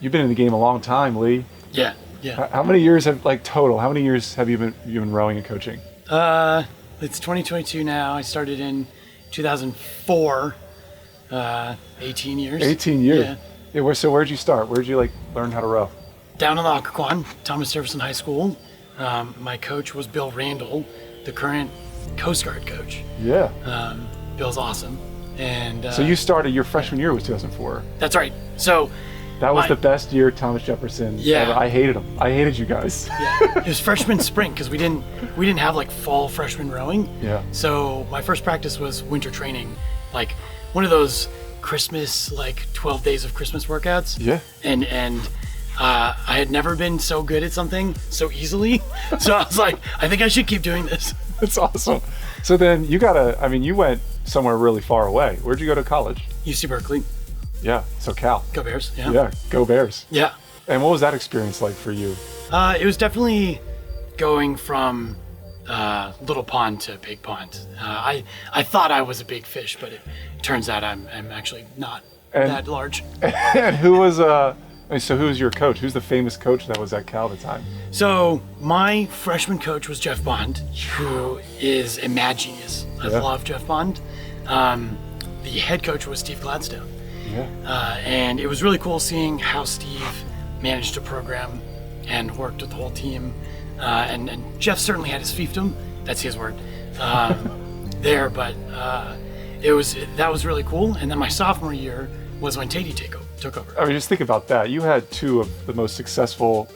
you've been in the game a long time, Lee. Yeah. How many years total? How many years have you been rowing and coaching? It's 2022 now. I started in 2004. 18 years. 18 years. Yeah. So where'd you start? Where'd you learn how to row? Down on the Occoquan, Thomas Jefferson High School. My coach was Bill Randall, the current Coast Guard coach. Yeah. Bill's awesome. And so you started, your freshman year was 2004. That's right. So that was the best year Thomas Jefferson ever. I hated him. I hated you guys. Yeah. It was freshman spring because we didn't have fall freshman rowing. Yeah. So my first practice was winter training, one of those Christmas 12 days of Christmas workouts. Yeah. And I had never been so good at something so easily. So I was like, I think I should keep doing this. That's awesome. So then you went somewhere really far away. Where'd you go to college? UC Berkeley. Yeah, so Cal. Go Bears, yeah. Yeah, go Bears. Yeah. And what was that experience like for you? It was definitely going from little pond to big pond. I thought I was a big fish, but it turns out I'm actually not that large. And who was your coach? Who's the famous coach that was at Cal at the time? So my freshman coach was Jeff Bond, who is a mad genius. I love Jeff Bond. The head coach was Steve Gladstone. Yeah. And it was really cool seeing how Steve managed a program and worked with the whole team. And Jeff certainly had his fiefdom, that's his word, there, but that was really cool. And then my sophomore year was when Tatey took over. I mean, just think about that. You had two of the most successful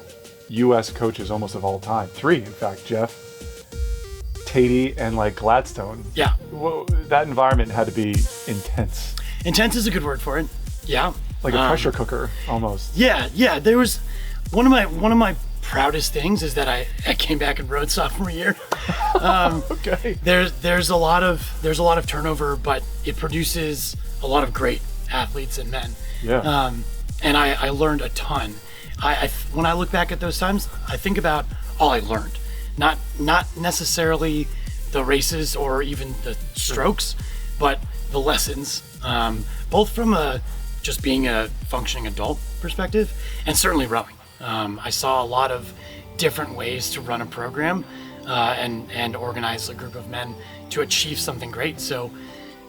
U.S. coaches almost of all time. Three, in fact, Jeff, Tatey, and Gladstone. Yeah. Well, that environment had to be intense. Intense is a good word for it. Yeah. Like a pressure cooker, almost. Yeah. There was one of my proudest things is that I came back and rowed sophomore year. Okay. There's a lot of turnover, but it produces a lot of great athletes and men. Yeah. And I learned a ton. When I look back at those times, I think about all I learned, not necessarily the races or even the strokes, but the lessons, both from just being a functioning adult perspective and certainly rowing. I saw a lot of different ways to run a program and organize a group of men to achieve something great. So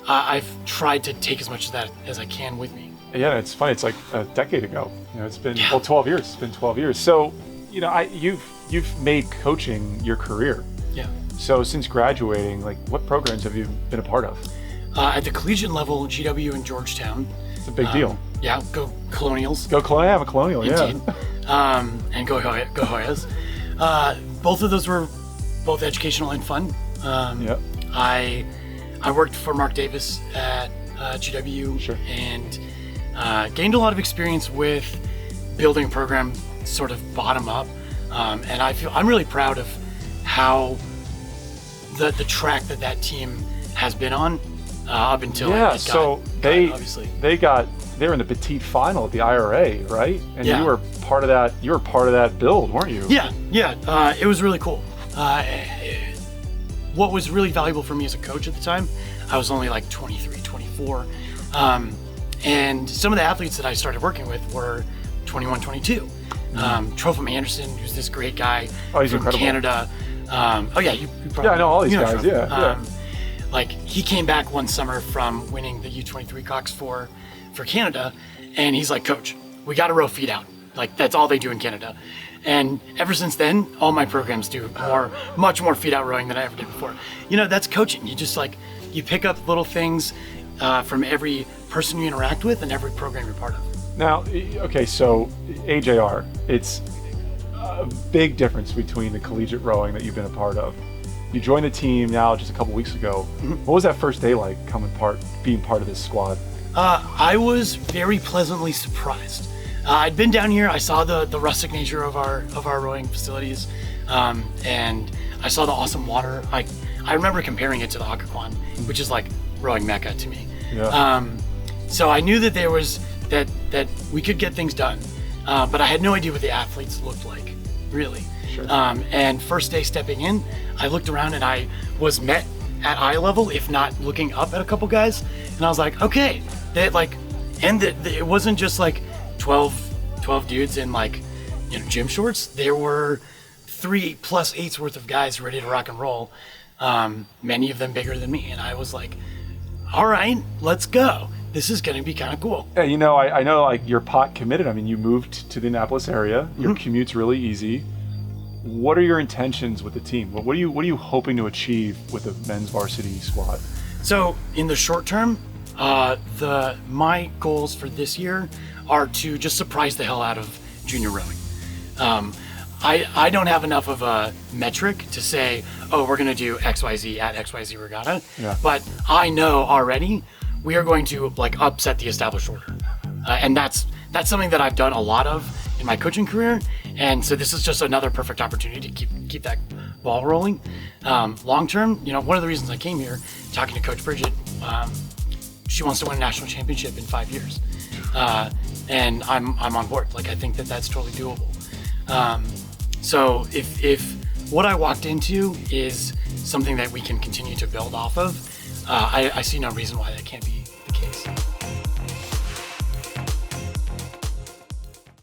I've tried to take as much of that as I can with me. Yeah, it's funny. It's like a decade ago. It's been 12 years. It's been 12 years. So, you've made coaching your career. Yeah. So since graduating, what programs have you been a part of? At the collegiate level, GW in Georgetown. It's a big deal. Yeah, go Colonials. Go Colonial. I'm a Colonial. Indeed. Yeah. And go Hoyas. Both of those were both educational and fun. Yeah. I worked for Mark Davis at GW. Sure. And gained a lot of experience with building a program sort of bottom up. And I'm really proud of how the track that team has been on up until they're in the petite final at the IRA, right? And you were part of that. You were part of that build, weren't you? Yeah. It was really cool. What was really valuable for me as a coach at the time, I was only 23, 24. And some of the athletes that I started working with were 21, 22. Tropham Anderson, who's this great guy from incredible. Canada. You probably I know all these guys. Tropham. He came back one summer from winning the U23 Cox for Canada, and he's like, Coach, we got to row feet out. That's all they do in Canada. And ever since then, all my programs do much more feet out rowing than I ever did before. That's coaching. You just you pick up little things from every person you interact with and every program you're part of. Now, okay, so AJR, it's a big difference between the collegiate rowing that you've been a part of. You joined the team now just a couple weeks ago. Mm-hmm. What was that first day like being part of this squad? I was very pleasantly surprised. I'd been down here. I saw the rustic nature of our rowing facilities, and I saw the awesome water. I remember comparing it to the Occoquan, which is like rowing mecca to me. Yeah. So I knew that there was that we could get things done, but I had no idea what the athletes looked like, really. Sure. And first day stepping in, I looked around and I was met at eye level, if not looking up at a couple guys, and I was like, okay, it wasn't just 12 12 dudes in like, gym shorts. There were 3+8s worth of guys ready to rock and roll. Many of them bigger than me. And I was like, all right, let's go. This is going to be kind of cool. Yeah, I know like you're pot committed. I mean, you moved to the Annapolis area. Your commute's really easy. What are your intentions with the team? What are you hoping to achieve with the men's varsity squad? So in the short term, my goals for this year are to just surprise the hell out of junior rowing. I don't have enough of a metric to say, oh, we're going to do XYZ at XYZ Regatta. Yeah. But I know already we are going to like upset the established order. And that's something that I've done a lot of in my coaching career. And so this is just another perfect opportunity to keep that ball rolling. Long term, one of the reasons I came here, talking to Coach Bridget, she wants to win a national championship in 5 years. And I'm on board. Like, I think that's totally doable. So if what I walked into is something that we can continue to build off of, I see no reason why that can't be the case.